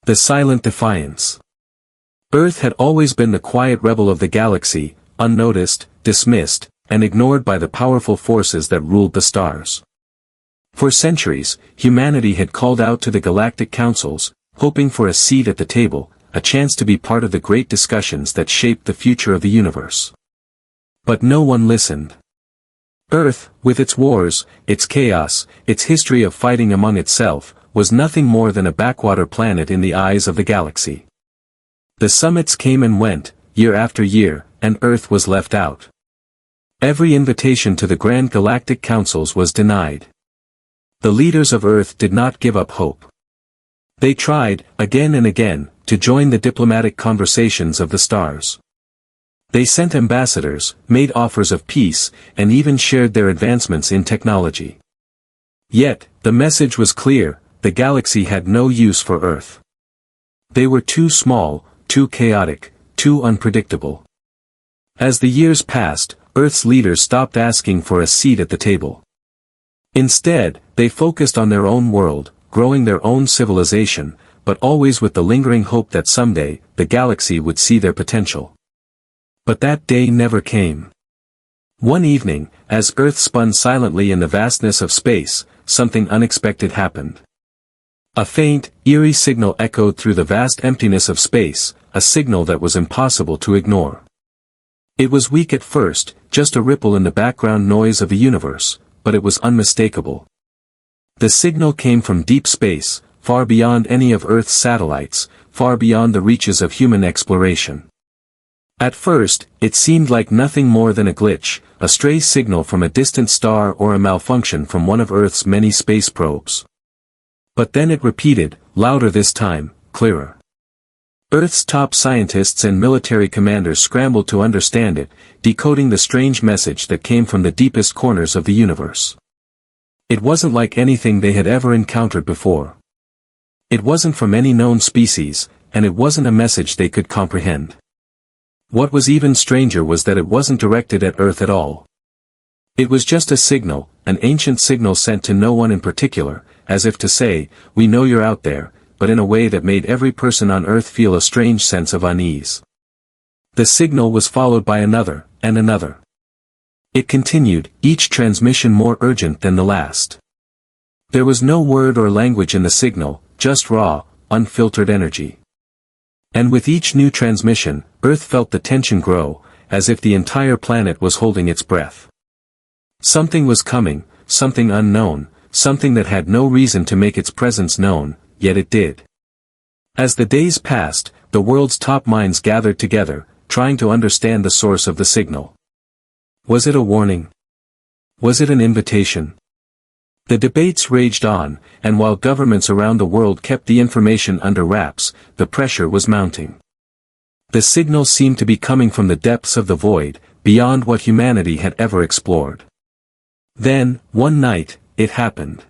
The silent defiance. Earth had always been the quiet rebel of the galaxy, unnoticed, dismissed, and ignored by the powerful forces that ruled the stars. For centuries, humanity had called out to the Galactic Councils, hoping for a seat at the table, a chance to be part of the great discussions that shaped the future of the universe. But no one listened. Earth, with its wars, its chaos, its history of fighting among itself, was nothing more than a backwater planet in the eyes of the galaxy. The summits came and went, year after year, and Earth was left out. Every invitation to the Grand Galactic Councils was denied. The leaders of Earth did not give up hope. They tried, again and again, to join the diplomatic conversations of the stars. They sent ambassadors, made offers of peace, and even shared their advancements in technology. Yet, the message was clear: the galaxy had no use for Earth. They were too small, too chaotic, too unpredictable. As the years passed, Earth's leaders stopped asking for a seat at the table. Instead, they focused on their own world, growing their own civilization, but always with the lingering hope that someday, the galaxy would see their potential. But that day never came. One evening, as Earth spun silently in the vastness of space, something unexpected happened. A faint, eerie signal echoed through the vast emptiness of space, a signal that was impossible to ignore. It was weak at first, just a ripple in the background noise of the universe, but it was unmistakable. The signal came from deep space, far beyond any of Earth's satellites, far beyond the reaches of human exploration. At first, it seemed like nothing more than a glitch, a stray signal from a distant star or a malfunction from one of Earth's many space probes. But then it repeated, louder this time, clearer. Earth's top scientists and military commanders scrambled to understand it, decoding the strange message that came from the deepest corners of the universe. It wasn't like anything they had ever encountered before. It wasn't from any known species, and it wasn't a message they could comprehend. What was even stranger was that it wasn't directed at Earth at all. It was just a signal, an ancient signal sent to no one in particular, as if to say, we know you're out there, but in a way that made every person on Earth feel a strange sense of unease. The signal was followed by another, and another. It continued, each transmission more urgent than the last. There was no word or language in the signal, just raw, unfiltered energy. And with each new transmission, Earth felt the tension grow, as if the entire planet was holding its breath. Something was coming, something unknown, something that had no reason to make its presence known, yet it did. As the days passed, the world's top minds gathered together, trying to understand the source of the signal. Was it a warning? Was it an invitation? The debates raged on, and while governments around the world kept the information under wraps, the pressure was mounting. The signal seemed to be coming from the depths of the void, beyond what humanity had ever explored. Then, one night, it happened.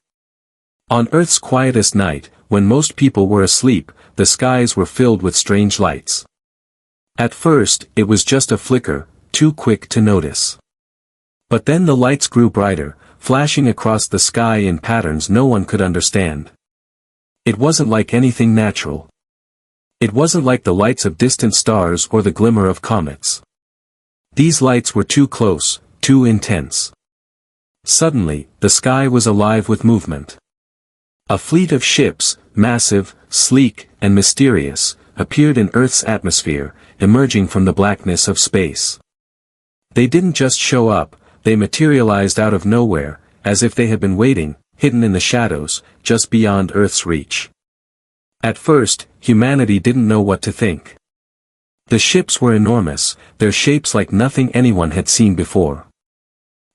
On Earth's quietest night, when most people were asleep, the skies were filled with strange lights. At first, it was just a flicker, too quick to notice. But then the lights grew brighter, flashing across the sky in patterns no one could understand. It wasn't like anything natural. It wasn't like the lights of distant stars or the glimmer of comets. These lights were too close, too intense. Suddenly, the sky was alive with movement. A fleet of ships, massive, sleek, and mysterious, appeared in Earth's atmosphere, emerging from the blackness of space. They didn't just show up, they materialized out of nowhere, as if they had been waiting, hidden in the shadows, just beyond Earth's reach. At first, humanity didn't know what to think. The ships were enormous, their shapes like nothing anyone had seen before.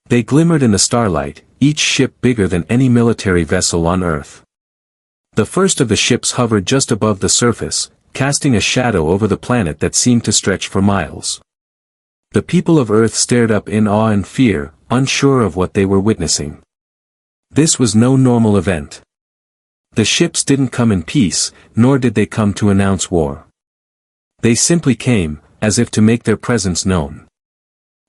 They glimmered in the starlight, each ship bigger than any military vessel on Earth. The first of the ships hovered just above the surface, casting a shadow over the planet that seemed to stretch for miles. The people of Earth stared up in awe and fear, unsure of what they were witnessing. This was no normal event. The ships didn't come in peace, nor did they come to announce war. They simply came, as if to make their presence known.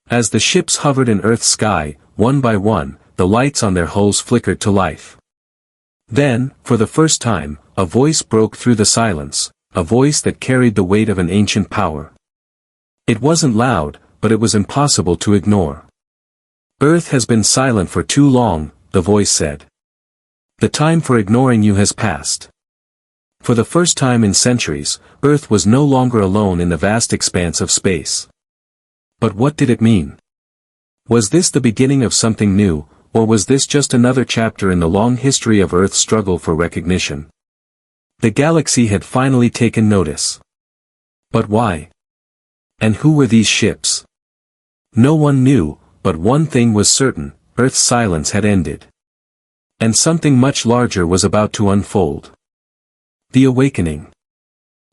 As the ships hovered in Earth's sky, one by one, the lights on their hulls flickered to life. Then, for the first time, a voice broke through the silence, a voice that carried the weight of an ancient power. It wasn't loud, but it was impossible to ignore. Earth has been silent for too long, the voice said. The time for ignoring you has passed. For the first time in centuries, Earth was no longer alone in the vast expanse of space. But what did it mean? Was this the beginning of something new, or was this just another chapter in the long history of Earth's struggle for recognition? The galaxy had finally taken notice. But why? And who were these ships? No one knew, but one thing was certain, Earth's silence had ended. And something much larger was about to unfold. The awakening.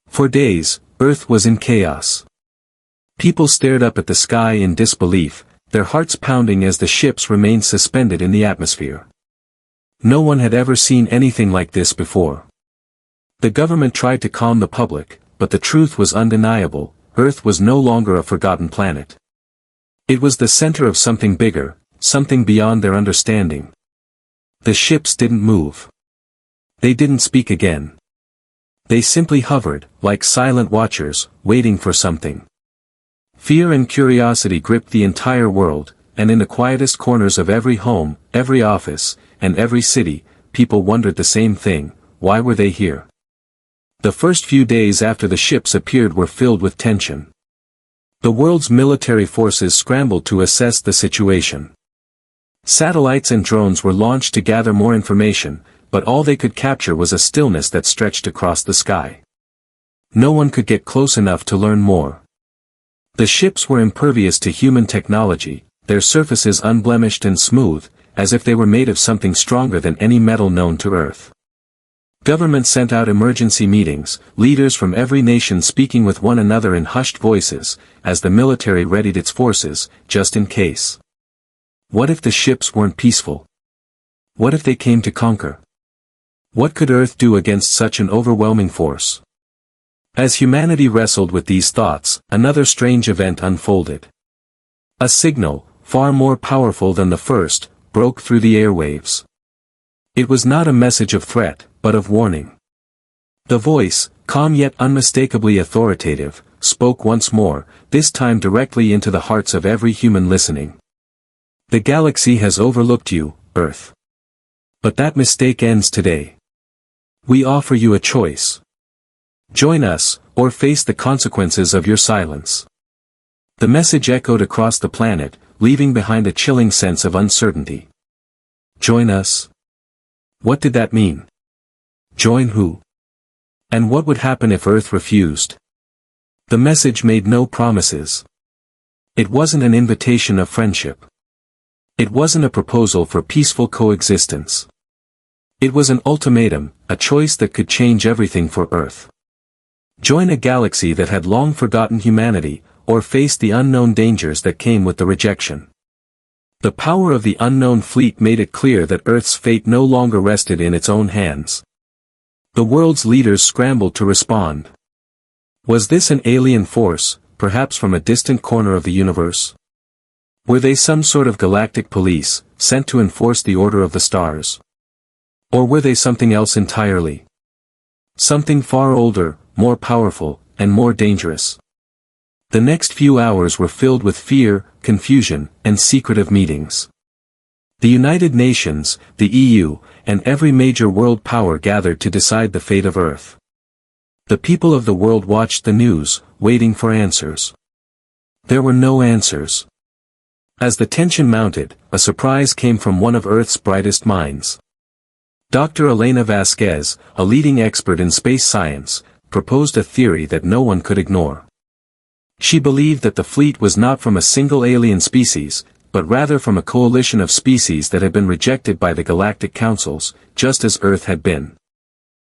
For days, Earth was in chaos. People stared up at the sky in disbelief, their hearts pounding as the ships remained suspended in the atmosphere. No one had ever seen anything like this before. The government tried to calm the public, but the truth was undeniable, Earth was no longer a forgotten planet. It was the center of something bigger, something beyond their understanding. The ships didn't move. They didn't speak again. They simply hovered, like silent watchers, waiting for something. Fear and curiosity gripped the entire world, and in the quietest corners of every home, every office, and every city, people wondered the same thing: why were they here? The first few days after the ships appeared were filled with tension. The world's military forces scrambled to assess the situation. Satellites and drones were launched to gather more information, but all they could capture was a stillness that stretched across the sky. No one could get close enough to learn more. The ships were impervious to human technology, their surfaces unblemished and smooth, as if they were made of something stronger than any metal known to Earth. Government sent out emergency meetings, leaders from every nation speaking with one another in hushed voices, as the military readied its forces, just in case. What if the ships weren't peaceful? What if they came to conquer? What could Earth do against such an overwhelming force? As humanity wrestled with these thoughts, another strange event unfolded. A signal, far more powerful than the first, broke through the airwaves. It was not a message of threat, but of warning. The voice, calm yet unmistakably authoritative, spoke once more, this time directly into the hearts of every human listening. The galaxy has overlooked you, Earth. But that mistake ends today. We offer you a choice. Join us, or face the consequences of your silence. The message echoed across the planet, leaving behind a chilling sense of uncertainty. Join us? What did that mean? Join who? And what would happen if Earth refused? The message made no promises. It wasn't an invitation of friendship. It wasn't a proposal for peaceful coexistence. It was an ultimatum, a choice that could change everything for Earth. Join a galaxy that had long forgotten humanity, or face the unknown dangers that came with the rejection. The power of the unknown fleet made it clear that Earth's fate no longer rested in its own hands. The world's leaders scrambled to respond. Was this an alien force, perhaps from a distant corner of the universe? Were they some sort of galactic police, sent to enforce the order of the stars? Or were they something else entirely? Something far older, more powerful, and more dangerous. The next few hours were filled with fear, confusion, and secretive meetings. The United Nations, the EU, and every major world power gathered to decide the fate of Earth. The people of the world watched the news, waiting for answers. There were no answers. As the tension mounted, a surprise came from one of Earth's brightest minds. Dr. Elena Vasquez, a leading expert in space science, proposed a theory that no one could ignore. She believed that the fleet was not from a single alien species, but rather from a coalition of species that had been rejected by the Galactic Councils, just as Earth had been.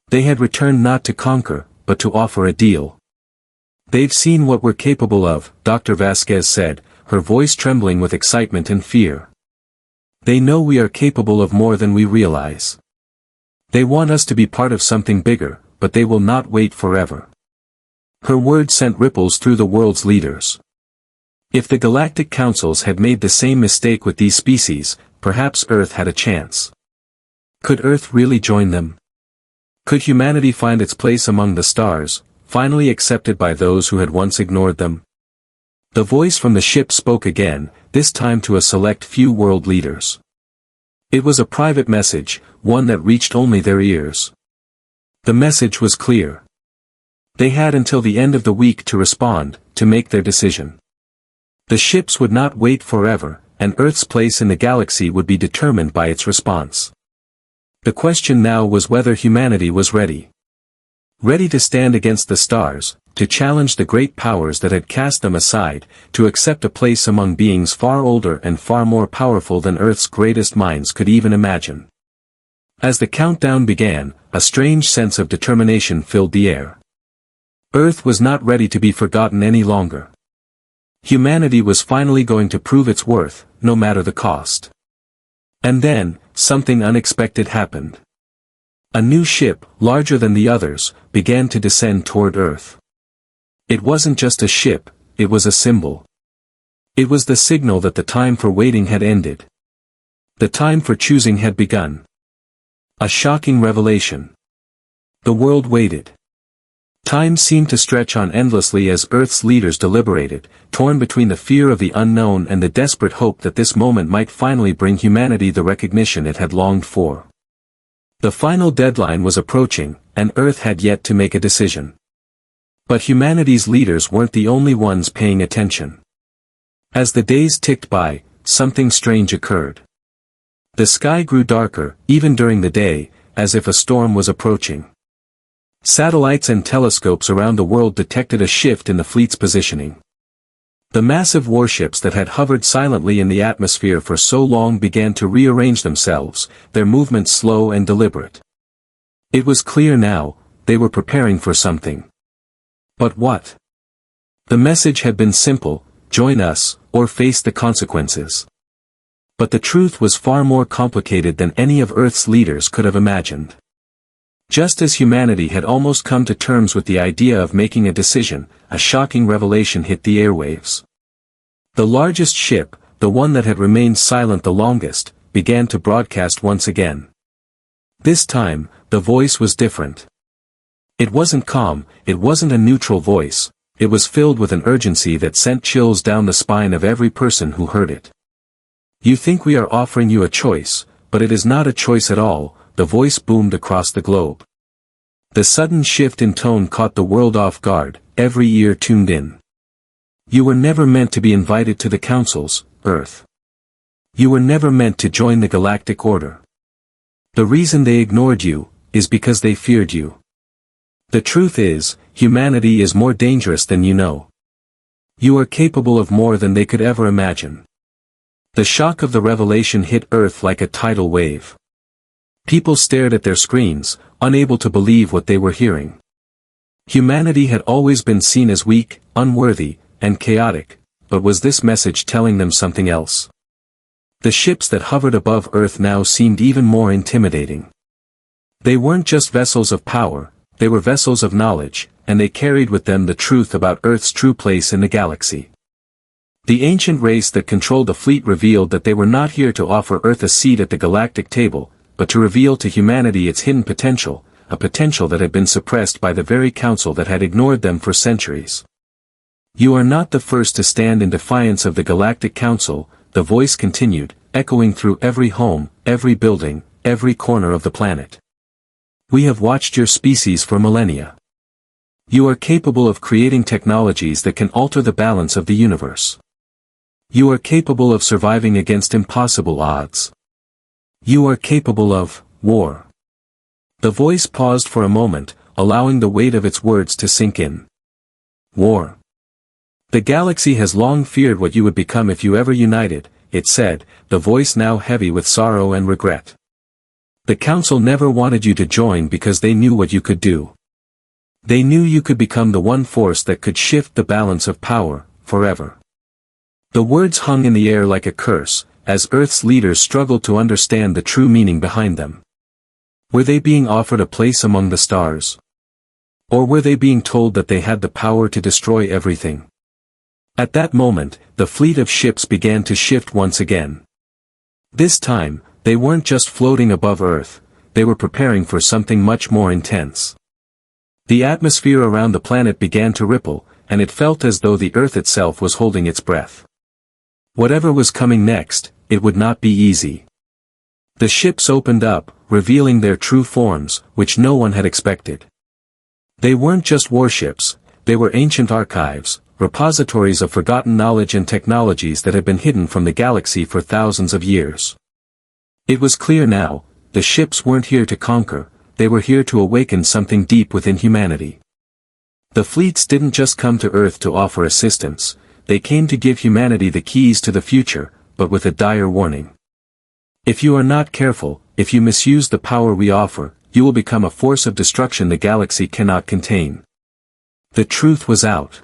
They had returned not to conquer, but to offer a deal. They've seen what we're capable of, Dr. Vasquez said, her voice trembling with excitement and fear. They know we are capable of more than we realize. They want us to be part of something bigger, but they will not wait forever. Her words sent ripples through the world's leaders. If the Galactic Councils had made the same mistake with these species, perhaps Earth had a chance. Could Earth really join them? Could humanity find its place among the stars, finally accepted by those who had once ignored them? The voice from the ship spoke again, this time to a select few world leaders. It was a private message, one that reached only their ears. The message was clear. They had until the end of the week to respond, to make their decision. The ships would not wait forever, and Earth's place in the galaxy would be determined by its response. The question now was whether humanity was ready. Ready to stand against the stars, to challenge the great powers that had cast them aside, to accept a place among beings far older and far more powerful than Earth's greatest minds could even imagine. As the countdown began, a strange sense of determination filled the air. Earth was not ready to be forgotten any longer. Humanity was finally going to prove its worth, no matter the cost. And then, something unexpected happened. A new ship, larger than the others, began to descend toward Earth. It wasn't just a ship, it was a symbol. It was the signal that the time for waiting had ended. The time for choosing had begun. A shocking revelation. The world waited. Time seemed to stretch on endlessly as Earth's leaders deliberated, torn between the fear of the unknown and the desperate hope that this moment might finally bring humanity the recognition it had longed for. The final deadline was approaching, and Earth had yet to make a decision. But humanity's leaders weren't the only ones paying attention. As the days ticked by, something strange occurred. The sky grew darker, even during the day, as if a storm was approaching. Satellites and telescopes around the world detected a shift in the fleet's positioning. The massive warships that had hovered silently in the atmosphere for so long began to rearrange themselves, their movements slow and deliberate. It was clear now, they were preparing for something. But what? The message had been simple: join us, or face the consequences. But the truth was far more complicated than any of Earth's leaders could have imagined. Just as humanity had almost come to terms with the idea of making a decision, a shocking revelation hit the airwaves. The largest ship, the one that had remained silent the longest, began to broadcast once again. This time, the voice was different. It wasn't calm, it wasn't a neutral voice, it was filled with an urgency that sent chills down the spine of every person who heard it. You think we are offering you a choice, but it is not a choice at all, the voice boomed across the globe. The sudden shift in tone caught the world off guard, every ear tuned in. You were never meant to be invited to the councils, Earth. You were never meant to join the Galactic Order. The reason they ignored you, is because they feared you. The truth is, humanity is more dangerous than you know. You are capable of more than they could ever imagine. The shock of the revelation hit Earth like a tidal wave. People stared at their screens, unable to believe what they were hearing. Humanity had always been seen as weak, unworthy, and chaotic, but was this message telling them something else? The ships that hovered above Earth now seemed even more intimidating. They weren't just vessels of power, they were vessels of knowledge, and they carried with them the truth about Earth's true place in the galaxy. The ancient race that controlled the fleet revealed that they were not here to offer Earth a seat at the galactic table, but to reveal to humanity its hidden potential, a potential that had been suppressed by the very council that had ignored them for centuries. You are not the first to stand in defiance of the Galactic Council, the voice continued, echoing through every home, every building, every corner of the planet. We have watched your species for millennia. You are capable of creating technologies that can alter the balance of the universe. You are capable of surviving against impossible odds. You are capable of war. The voice paused for a moment, allowing the weight of its words to sink in. War. The galaxy has long feared what you would become if you ever united, it said, the voice now heavy with sorrow and regret. The council never wanted you to join because they knew what you could do. They knew you could become the one force that could shift the balance of power, forever. The words hung in the air like a curse, as Earth's leaders struggled to understand the true meaning behind them. Were they being offered a place among the stars? Or were they being told that they had the power to destroy everything? At that moment, the fleet of ships began to shift once again. This time, they weren't just floating above Earth, they were preparing for something much more intense. The atmosphere around the planet began to ripple, and it felt as though the Earth itself was holding its breath. Whatever was coming next, it would not be easy. The ships opened up, revealing their true forms, which no one had expected. They weren't just warships, they were ancient archives, repositories of forgotten knowledge and technologies that had been hidden from the galaxy for thousands of years. It was clear now, the ships weren't here to conquer, they were here to awaken something deep within humanity. The fleets didn't just come to Earth to offer assistance, they came to give humanity the keys to the future, but with a dire warning. If you are not careful, if you misuse the power we offer, you will become a force of destruction the galaxy cannot contain. The truth was out.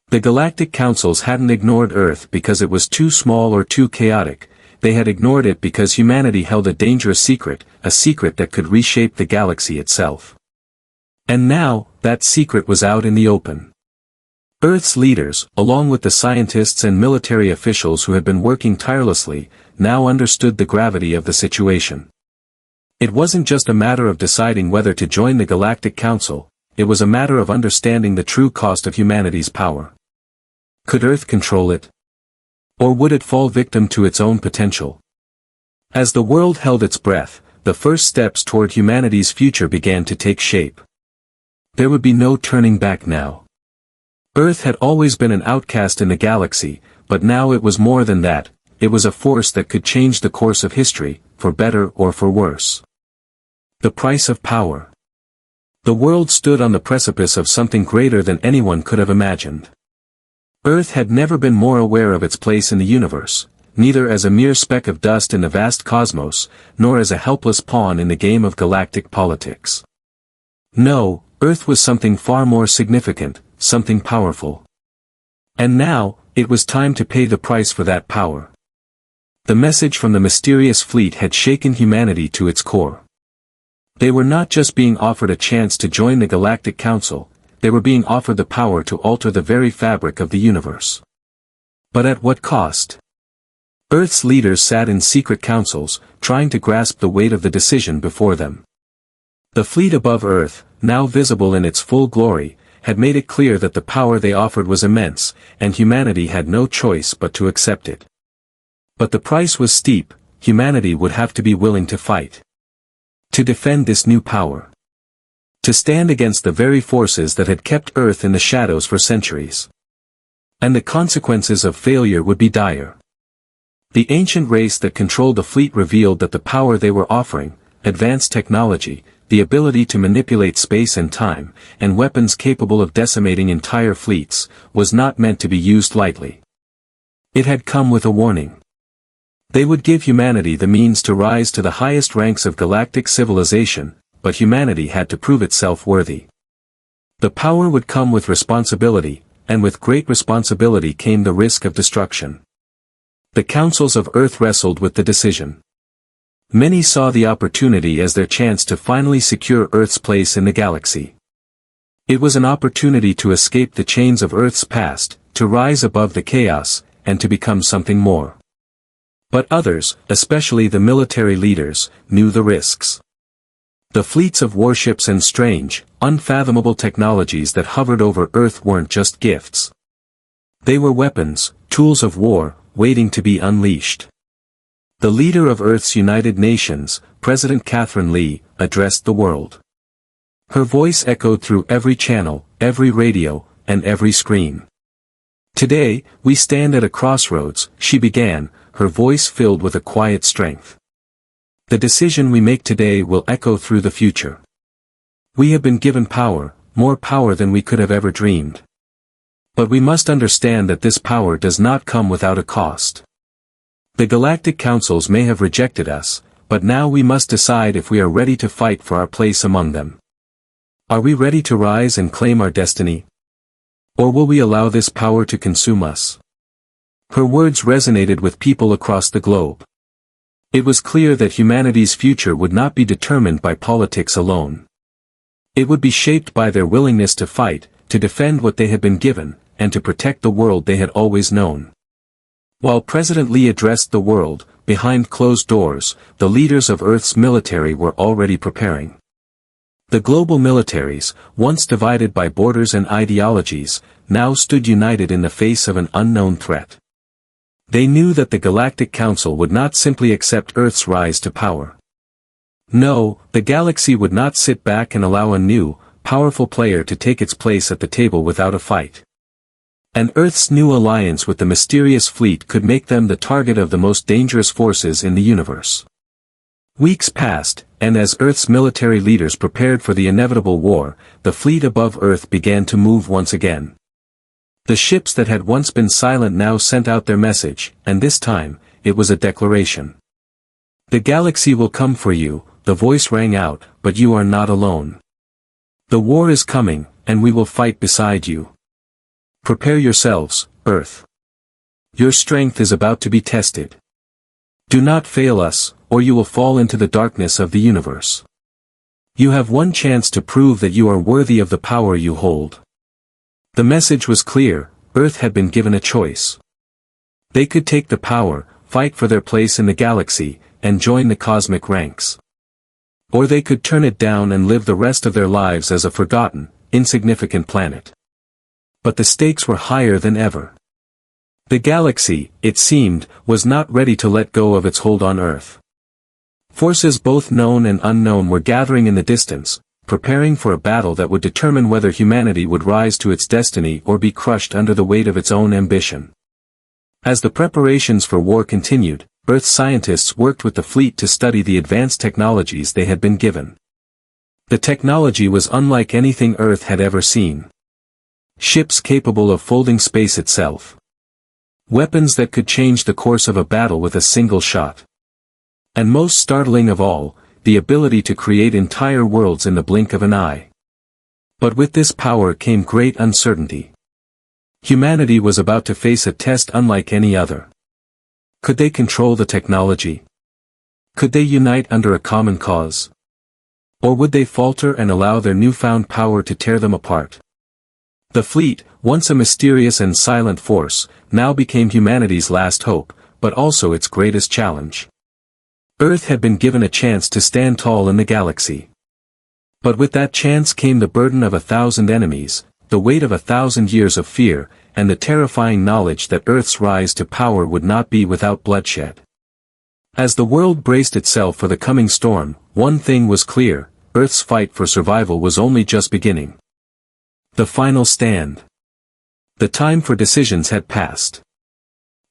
The Galactic Councils hadn't ignored Earth because it was too small or too chaotic, they had ignored it because humanity held a dangerous secret, a secret that could reshape the galaxy itself. And now, that secret was out in the open. Earth's leaders, along with the scientists and military officials who had been working tirelessly, now understood the gravity of the situation. It wasn't just a matter of deciding whether to join the Galactic Council, it was a matter of understanding the true cost of humanity's power. Could Earth control it? Or would it fall victim to its own potential? As the world held its breath, the first steps toward humanity's future began to take shape. There would be no turning back now. Earth had always been an outcast in the galaxy, but now it was more than that, it was a force that could change the course of history, for better or for worse. The price of power. The world stood on the precipice of something greater than anyone could have imagined. Earth had never been more aware of its place in the universe, neither as a mere speck of dust in the vast cosmos, nor as a helpless pawn in the game of galactic politics. No, Earth was something far more significant, something powerful. And now, it was time to pay the price for that power. The message from the mysterious fleet had shaken humanity to its core. They were not just being offered a chance to join the Galactic Council, they were being offered the power to alter the very fabric of the universe. But at what cost? Earth's leaders sat in secret councils, trying to grasp the weight of the decision before them. The fleet above Earth, now visible in its full glory, had made it clear that the power they offered was immense, and humanity had no choice but to accept it. But the price was steep, humanity would have to be willing to fight. To defend this new power. To stand against the very forces that had kept Earth in the shadows for centuries. And the consequences of failure would be dire. The ancient race that controlled the fleet revealed that the power they were offering, advanced technology, the ability to manipulate space and time, and weapons capable of decimating entire fleets, was not meant to be used lightly. It had come with a warning. They would give humanity the means to rise to the highest ranks of galactic civilization, but humanity had to prove itself worthy. The power would come with responsibility, and with great responsibility came the risk of destruction. The councils of Earth wrestled with the decision. Many saw the opportunity as their chance to finally secure Earth's place in the galaxy. It was an opportunity to escape the chains of Earth's past, to rise above the chaos, and to become something more. But others, especially the military leaders, knew the risks. The fleets of warships and strange, unfathomable technologies that hovered over Earth weren't just gifts. They were weapons, tools of war, waiting to be unleashed. The leader of Earth's United Nations, President Catherine Lee, addressed the world. Her voice echoed through every channel, every radio, and every screen. Today, we stand at a crossroads, she began, her voice filled with a quiet strength. The decision we make today will echo through the future. We have been given power, more power than we could have ever dreamed. But we must understand that this power does not come without a cost. The Galactic Councils may have rejected us, but now we must decide if we are ready to fight for our place among them. Are we ready to rise and claim our destiny? Or will we allow this power to consume us? Her words resonated with people across the globe. It was clear that humanity's future would not be determined by politics alone. It would be shaped by their willingness to fight, to defend what they had been given, and to protect the world they had always known. While President Lee addressed the world, behind closed doors, the leaders of Earth's military were already preparing. The global militaries, once divided by borders and ideologies, now stood united in the face of an unknown threat. They knew that the Galactic Council would not simply accept Earth's rise to power. No, the galaxy would not sit back and allow a new, powerful player to take its place at the table without a fight. And Earth's new alliance with the mysterious fleet could make them the target of the most dangerous forces in the universe. Weeks passed, and as Earth's military leaders prepared for the inevitable war, the fleet above Earth began to move once again. The ships that had once been silent now sent out their message, and this time, it was a declaration. "The galaxy will come for you," the voice rang out, "but you are not alone. The war is coming, and we will fight beside you. Prepare yourselves, Earth. Your strength is about to be tested. Do not fail us, or you will fall into the darkness of the universe. You have one chance to prove that you are worthy of the power you hold." The message was clear: Earth had been given a choice. They could take the power, fight for their place in the galaxy, and join the cosmic ranks. Or they could turn it down and live the rest of their lives as a forgotten, insignificant planet. But the stakes were higher than ever. The galaxy, it seemed, was not ready to let go of its hold on Earth. Forces both known and unknown were gathering in the distance, preparing for a battle that would determine whether humanity would rise to its destiny or be crushed under the weight of its own ambition. As the preparations for war continued, Earth scientists worked with the fleet to study the advanced technologies they had been given. The technology was unlike anything Earth had ever seen. Ships capable of folding space itself. Weapons that could change the course of a battle with a single shot. And most startling of all, the ability to create entire worlds in the blink of an eye. But with this power came great uncertainty. Humanity was about to face a test unlike any other. Could they control the technology? Could they unite under a common cause? Or would they falter and allow their newfound power to tear them apart? The fleet, once a mysterious and silent force, now became humanity's last hope, but also its greatest challenge. Earth had been given a chance to stand tall in the galaxy. But with that chance came the burden of 1,000 enemies, the weight of 1,000 years of fear, and the terrifying knowledge that Earth's rise to power would not be without bloodshed. As the world braced itself for the coming storm, one thing was clear: Earth's fight for survival was only just beginning. The final stand. The time for decisions had passed.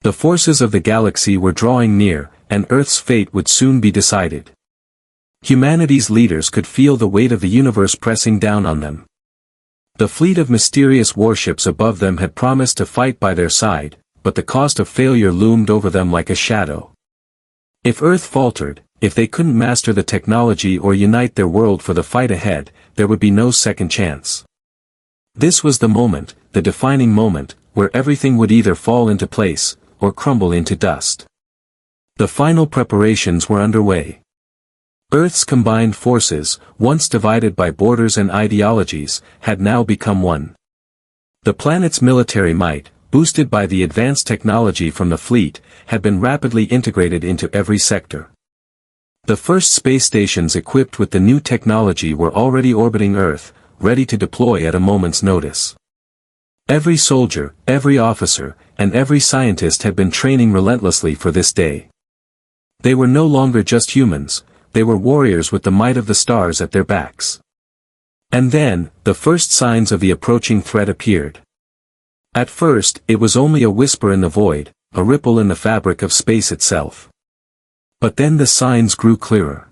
The forces of the galaxy were drawing near, and Earth's fate would soon be decided. Humanity's leaders could feel the weight of the universe pressing down on them. The fleet of mysterious warships above them had promised to fight by their side, but the cost of failure loomed over them like a shadow. If Earth faltered, if they couldn't master the technology or unite their world for the fight ahead, there would be no second chance. This was the moment, the defining moment, where everything would either fall into place, or crumble into dust. The final preparations were underway. Earth's combined forces, once divided by borders and ideologies, had now become one. The planet's military might, boosted by the advanced technology from the fleet, had been rapidly integrated into every sector. The first space stations equipped with the new technology were already orbiting Earth, ready to deploy at a moment's notice. Every soldier, every officer, and every scientist had been training relentlessly for this day. They were no longer just humans, they were warriors with the might of the stars at their backs. And then, the first signs of the approaching threat appeared. At first, it was only a whisper in the void, a ripple in the fabric of space itself. But then the signs grew clearer.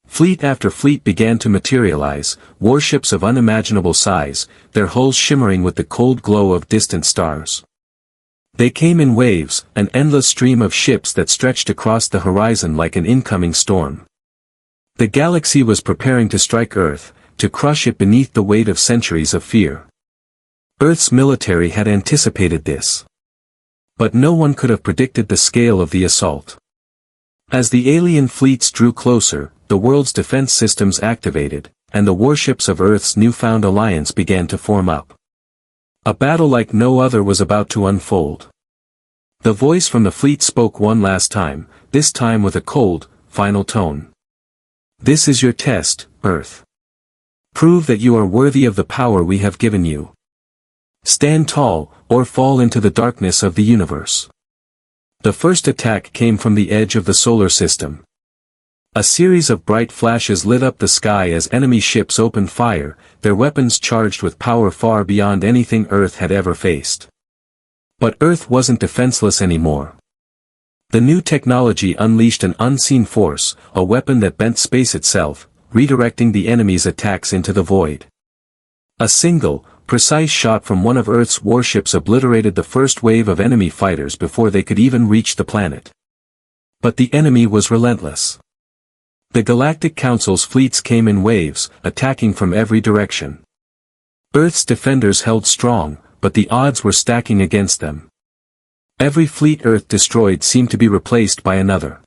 Fleet after fleet began to materialize, warships of unimaginable size, their hulls shimmering with the cold glow of distant stars. They came in waves, an endless stream of ships that stretched across the horizon like an incoming storm. The galaxy was preparing to strike Earth, to crush it beneath the weight of centuries of fear. Earth's military had anticipated this. But no one could have predicted the scale of the assault. As the alien fleets drew closer, the world's defense systems activated, and the warships of Earth's newfound alliance began to form up. A battle like no other was about to unfold. The voice from the fleet spoke one last time: this time with a cold, final tone. This is your test, Earth. Prove that you are worthy of the power we have given you. Stand tall, or fall into the darkness of the universe. The first attack came from the edge of the solar system. A series of bright flashes lit up the sky as enemy ships opened fire, their weapons charged with power far beyond anything Earth had ever faced. But Earth wasn't defenseless anymore. The new technology unleashed an unseen force, a weapon that bent space itself, redirecting the enemy's attacks into the void. A single, precise shot from one of Earth's warships obliterated the first wave of enemy fighters before they could even reach the planet. But the enemy was relentless. The Galactic Councils' fleets came in waves, attacking from every direction. Earth's defenders held strong, but the odds were stacking against them. Every fleet Earth destroyed seemed to be replaced by another.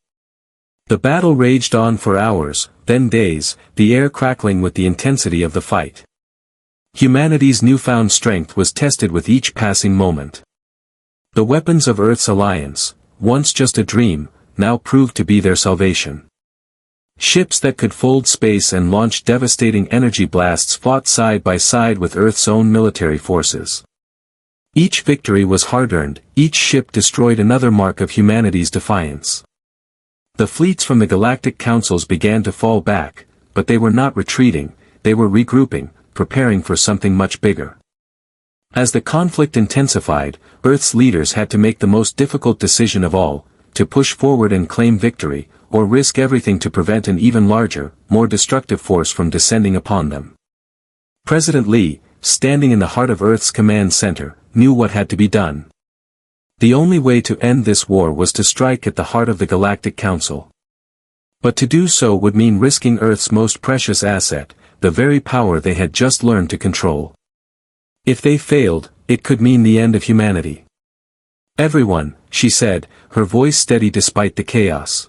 The battle raged on for hours, then days, the air crackling with the intensity of the fight. Humanity's newfound strength was tested with each passing moment. The weapons of Earth's alliance, once just a dream, now proved to be their salvation. Ships that could fold space and launch devastating energy blasts fought side by side with Earth's own military forces. Each victory was hard-earned, each ship destroyed another mark of humanity's defiance. The fleets from the Galactic Councils began to fall back, but they were not retreating, they were regrouping, preparing for something much bigger. As the conflict intensified, Earth's leaders had to make the most difficult decision of all, to push forward and claim victory, or risk everything to prevent an even larger, more destructive force from descending upon them. President Lee, standing in the heart of Earth's command center, knew what had to be done. The only way to end this war was to strike at the heart of the Galactic Council. But to do so would mean risking Earth's most precious asset, the very power they had just learned to control. If they failed, it could mean the end of humanity. Everyone, she said, her voice steady despite the chaos.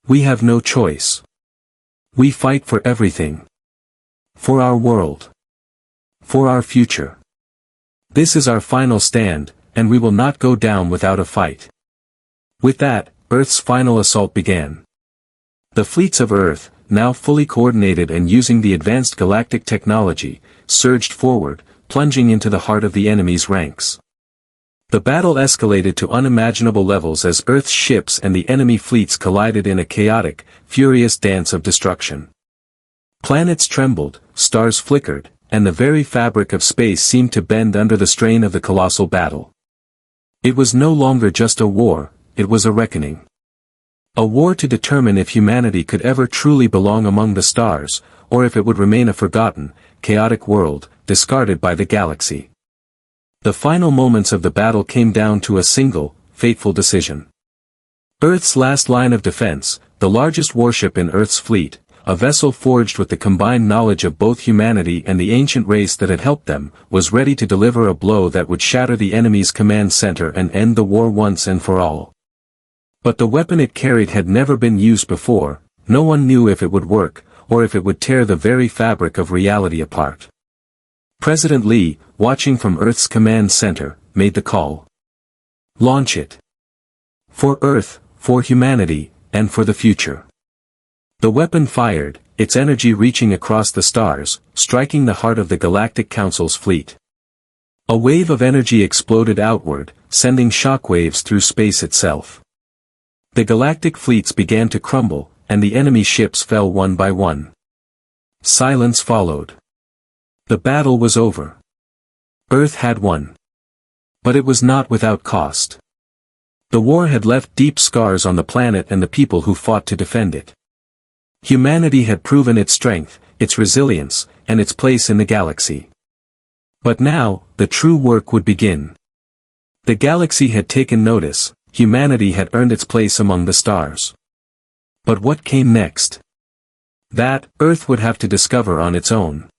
We have no choice. We fight for everything. For our world. For our future. This is our final stand, and we will not go down without a fight. With that, Earth's final assault began. The fleets of Earth, now fully coordinated and using the advanced galactic technology, surged forward, plunging into the heart of the enemy's ranks. The battle escalated to unimaginable levels as Earth's ships and the enemy fleets collided in a chaotic, furious dance of destruction. Planets trembled, stars flickered, and the very fabric of space seemed to bend under the strain of the colossal battle. It was no longer just a war, it was a reckoning. A war to determine if humanity could ever truly belong among the stars, or if it would remain a forgotten, chaotic world, discarded by the galaxy. The final moments of the battle came down to a single, fateful decision. Earth's last line of defense, the largest warship in Earth's fleet, a vessel forged with the combined knowledge of both humanity and the ancient race that had helped them, was ready to deliver a blow that would shatter the enemy's command center and end the war once and for all. But the weapon it carried had never been used before, no one knew if it would work, or if it would tear the very fabric of reality apart. President Lee, watching from Earth's command center, made the call. Launch it. For Earth, for humanity, and for the future. The weapon fired, its energy reaching across the stars, striking the heart of the Galactic Council's fleet. A wave of energy exploded outward, sending shockwaves through space itself. The galactic fleets began to crumble, and the enemy ships fell one by one. Silence followed. The battle was over. Earth had won. But it was not without cost. The war had left deep scars on the planet and the people who fought to defend it. Humanity had proven its strength, its resilience, and its place in the galaxy. But now, the true work would begin. The galaxy had taken notice, humanity had earned its place among the stars. But what came next? That, Earth would have to discover on its own.